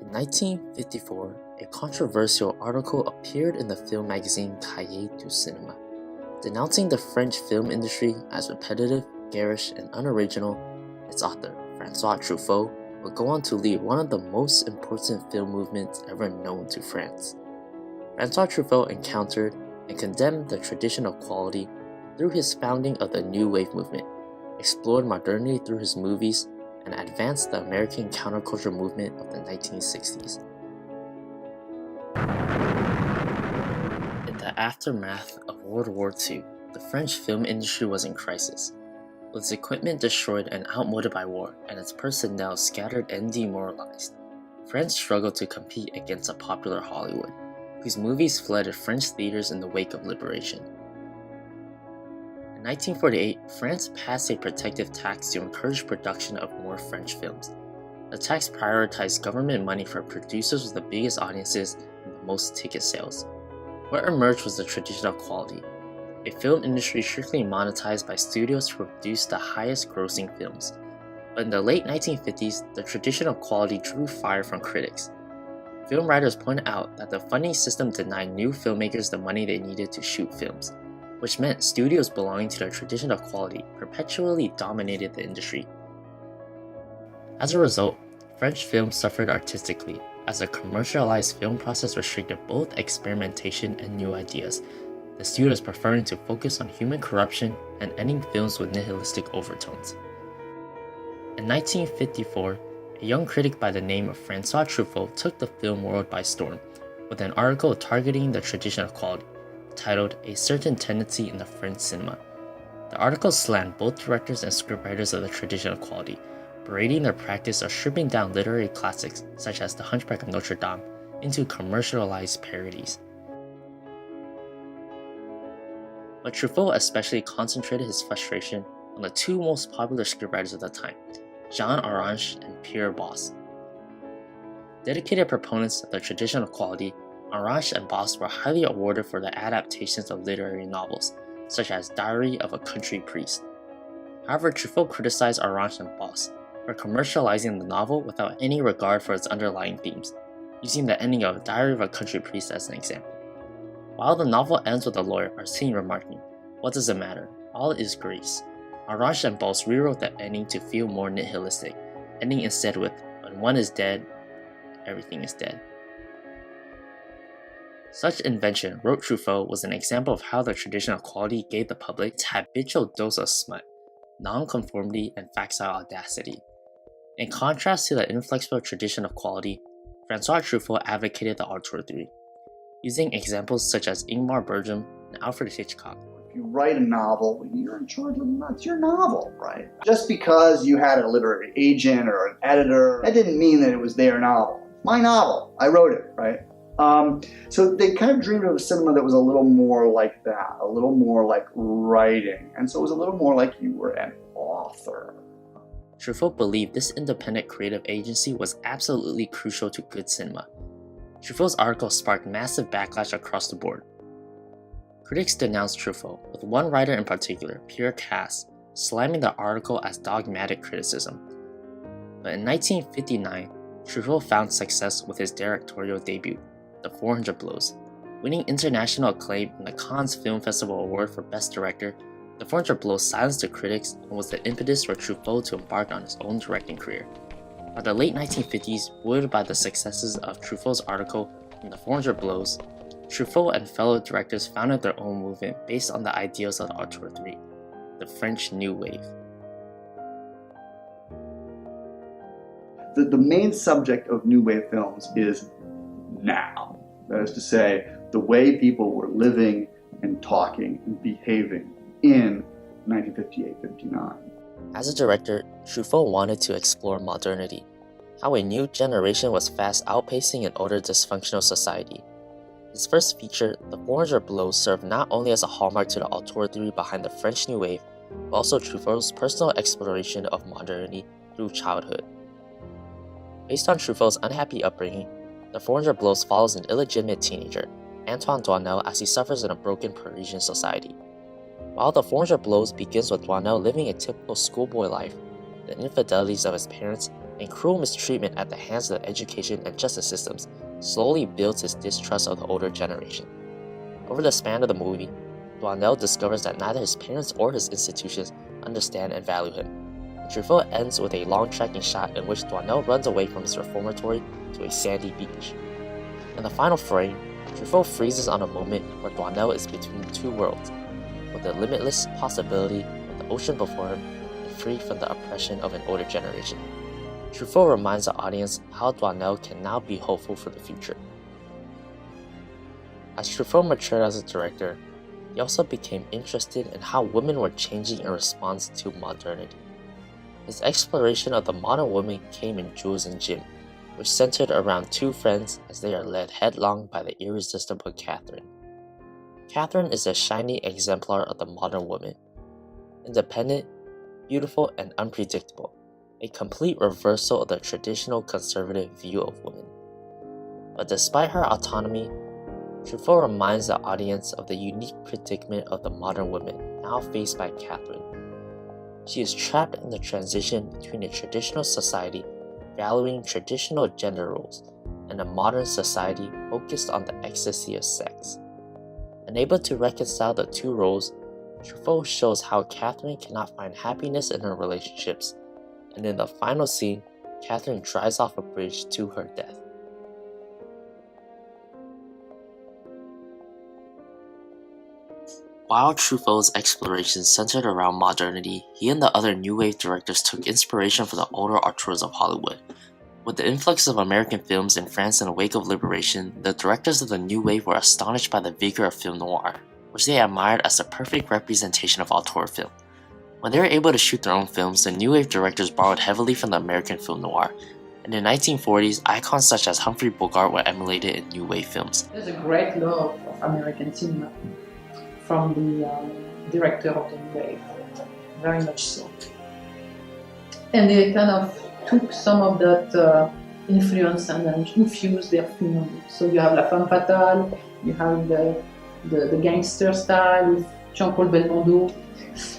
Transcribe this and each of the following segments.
In 1954, a controversial article appeared in the film magazine Cahiers du Cinéma, denouncing the French film industry as repetitive, garish, and unoriginal. Its author, François Truffaut, would go on to lead one of the most important film movements ever known to France. François Truffaut encountered and condemned the tradition of quality through his founding of the New Wave movement, explored modernity through his movies, and advanced the American counterculture movement of the 1960s. In the aftermath of World War II, the French film industry was in crisis. With its equipment destroyed and outmoded by war, and its personnel scattered and demoralized, France struggled to compete against a popular Hollywood, whose movies flooded French theaters in the wake of liberation. In 1948, France passed a protective tax to encourage production of more French films. The tax prioritized government money for producers with the biggest audiences and the most ticket sales. What emerged was the tradition of quality, a film industry strictly monetized by studios to produce the highest grossing films. But in the late 1950s, the tradition of quality drew fire from critics. Film writers pointed out that the funding system denied new filmmakers the money they needed to shoot films, which meant studios belonging to the tradition of quality perpetually dominated the industry. As a result, French film suffered artistically, as the commercialized film process restricted both experimentation and new ideas, the studios preferring to focus on human corruption and ending films with nihilistic overtones. In 1954, a young critic by the name of François Truffaut took the film world by storm with an article targeting the tradition of quality, titled A Certain Tendency in the French Cinema. The article slammed both directors and scriptwriters of the tradition of quality, berating their practice of stripping down literary classics such as The Hunchback of Notre Dame into commercialized parodies. But Truffaut especially concentrated his frustration on the two most popular scriptwriters of the time, Jean Anouilh and Pierre Bosse. Dedicated proponents of the tradition of quality, Anouilh and Bosse were highly awarded for their adaptations of literary novels, such as Diary of a Country Priest. However, Truffaut criticized Anouilh and Bosse for commercializing the novel without any regard for its underlying themes, using the ending of Diary of a Country Priest as an example. While the novel ends with the lawyer Arsène remarking, "What does it matter? All is grace," Anouilh and Bosse rewrote the ending to feel more nihilistic, ending instead with, "When one is dead, everything is dead." Such invention, wrote Truffaut, was an example of how the tradition of quality gave the public its habitual dose of smut, non-conformity, and facile audacity. In contrast to the inflexible tradition of quality, François Truffaut advocated the auteur theory, using examples such as Ingmar Bergman and Alfred Hitchcock. If you write a novel, you're in charge of it's your novel, right? Just because you had a literary agent or an editor, that didn't mean that it was their novel. My novel, I wrote it, right? So they kind of dreamed of a cinema that was a little more like that, a little more like writing, and so it was a little more like you were an author. Truffaut believed this independent creative agency was absolutely crucial to good cinema. Truffaut's article sparked massive backlash across the board. Critics denounced Truffaut, with one writer in particular, Pierre Casse, slamming the article as dogmatic criticism. But in 1959, Truffaut found success with his directorial debut, The 400 Blows. Winning international acclaim in the Cannes Film Festival Award for Best Director, The 400 Blows silenced the critics and was the impetus for Truffaut to embark on his own directing career. By the late 1950s, buoyed by the successes of Truffaut's article in The 400 Blows, Truffaut and fellow directors founded their own movement based on the ideals of the auteur theory, the French New Wave. The main subject of New Wave films is now. That is to say, the way people were living and talking and behaving in 1958-59. As a director, Truffaut wanted to explore modernity, how a new generation was fast outpacing an older dysfunctional society. His first feature, The 400 Blows, served not only as a hallmark to the auteur theory behind the French New Wave, but also Truffaut's personal exploration of modernity through childhood. Based on Truffaut's unhappy upbringing, The 400 Blows follows an illegitimate teenager, Antoine Doinel, as he suffers in a broken Parisian society. While The 400 Blows begins with Doinel living a typical schoolboy life, the infidelities of his parents, and cruel mistreatment at the hands of the education and justice systems slowly builds his distrust of the older generation. Over the span of the movie, Duanel discovers that neither his parents or his institutions understand and value him. And Truffaut ends with a long tracking shot in which Duanel runs away from his reformatory to a sandy beach. In the final frame, Truffaut freezes on a moment where Duanel is between two worlds, with the limitless possibility of the ocean before him and free from the oppression of an older generation. Truffaut reminds the audience how Duanel can now be hopeful for the future. As Truffaut matured as a director, he also became interested in how women were changing in response to modernity. His exploration of the modern woman came in Jules and Jim, which centered around two friends as they are led headlong by the irresistible Catherine. Catherine is a shiny exemplar of the modern woman. Independent, beautiful, and unpredictable, a complete reversal of the traditional conservative view of women. But despite her autonomy, Truffaut reminds the audience of the unique predicament of the modern woman now faced by Catherine. She is trapped in the transition between a traditional society valuing traditional gender roles and a modern society focused on the ecstasy of sex. Unable to reconcile the two roles, Truffaut shows how Catherine cannot find happiness in her relationships, and in the final scene, Catherine drives off a bridge to her death. While Truffaut's explorations centered around modernity, he and the other New Wave directors took inspiration from the older auteurs of Hollywood. With the influx of American films in France in the wake of liberation, the directors of the New Wave were astonished by the vigor of film noir, which they admired as the perfect representation of auteur film. When they were able to shoot their own films, the New Wave directors borrowed heavily from the American film noir. In the 1940s, icons such as Humphrey Bogart were emulated in New Wave films. There's a great love of American cinema from the director of the New Wave, very much so. And they kind of took some of that influence and then infused their film. So you have La Femme Fatale, you have the gangster style with Jean-Paul Belmondo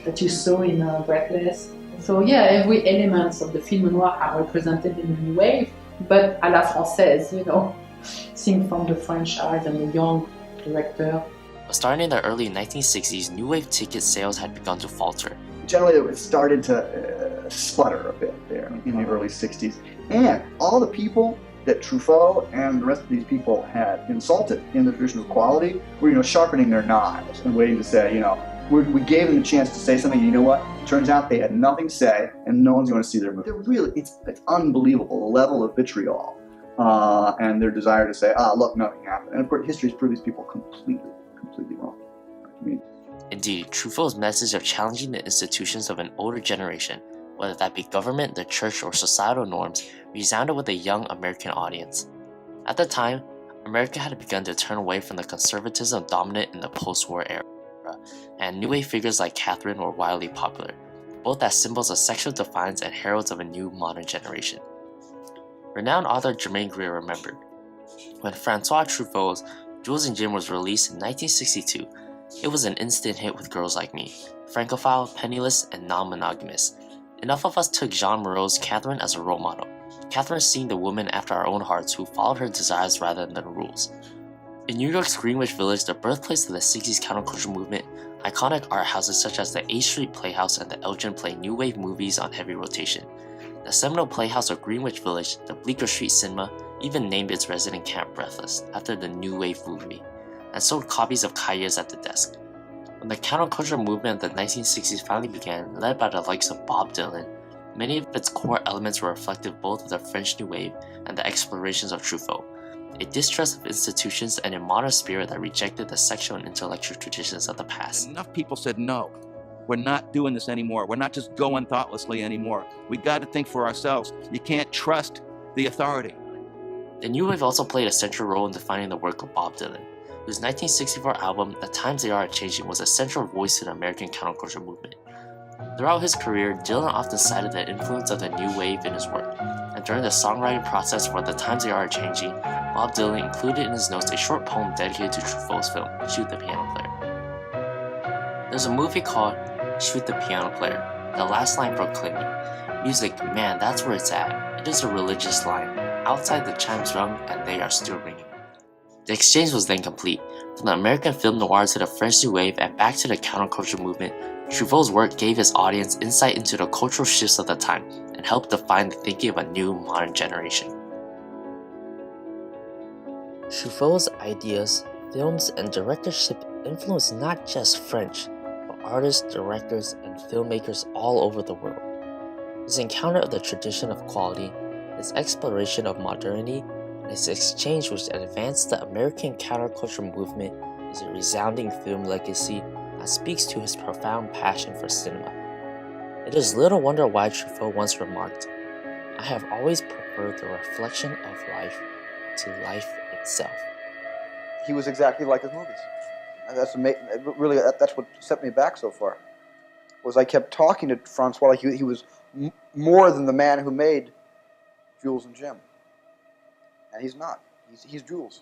that you saw in Breathless. So yeah, every element of the film noir are represented in the New Wave, but à la française, you know, seen from the French eyes and the young director. Starting in the early 1960s, New Wave ticket sales had begun to falter. Generally, it started to sputter a bit there in the early 60s. And all the people that Truffaut and the rest of these people had insulted in the tradition of quality were, sharpening their knives and waiting to say, we gave them a chance to say something. You know what? Turns out they had nothing to say, and no one's going to see their movie. It's unbelievable, the level of vitriol and their desire to say, look, nothing happened. And of course, history has proved these people completely wrong. Indeed, Truffaut's message of challenging the institutions of an older generation, whether that be government, the church, or societal norms, resounded with a young American audience. At the time, America had begun to turn away from the conservatism dominant in the post-war era, and New Wave figures like Catherine were wildly popular, both as symbols of sexual defiance and heralds of a new modern generation. Renowned author Germaine Greer remembered, when Francois Truffaut's Jules and Jim was released in 1962, it was an instant hit with girls like me, francophile, penniless, and non-monogamous. Enough of us took Jean Moreau's Catherine as a role model. Catherine seeing the woman after our own hearts who followed her desires rather than the rules. In New York's Greenwich Village, the birthplace of the 60s counterculture movement, iconic art houses such as the A Street Playhouse and the Elgin play New Wave movies on heavy rotation. The seminal playhouse of Greenwich Village, the Bleecker Street Cinema, even named its resident camp Breathless after the New Wave movie, and sold copies of Calles at the desk. When the counterculture movement of the 1960s finally began, led by the likes of Bob Dylan, many of its core elements were reflective both of the French New Wave and the explorations of Truffaut, a distrust of institutions and a modern spirit that rejected the sexual and intellectual traditions of the past. Enough people said, no, we're not doing this anymore. We're not just going thoughtlessly anymore. We got to think for ourselves. You can't trust the authority. The New Wave also played a central role in defining the work of Bob Dylan, whose 1964 album, The Times They Are Changing, was a central voice to the American counterculture movement. Throughout his career, Dylan often cited the influence of the New Wave in his work, and during the songwriting process for The Times They Are Changing, Bob Dylan included in his notes a short poem dedicated to Truffaut's film, Shoot the Piano Player. There's a movie called Shoot the Piano Player, the last line proclaiming, Music, man, that's where it's at. It is a religious line. Outside the chimes rung and they are still ringing. The exchange was then complete. From the American film noir to the French New Wave and back to the counterculture movement, Truffaut's work gave his audience insight into the cultural shifts of the time and helped define the thinking of a new, modern generation. Truffaut's ideas, films, and directorship influenced not just French, but artists, directors, and filmmakers all over the world. His encounter of the tradition of quality, his exploration of modernity, and his exchange which advanced the American counterculture movement is a resounding film legacy that speaks to his profound passion for cinema. It is little wonder why Truffaut once remarked, "I have always preferred the reflection of life to life itself." He was exactly like his movies. And that's really, that's what set me back so far. Was I kept talking to Francois like he was more than the man who made Jules and Jim. And he's not. He's Jules.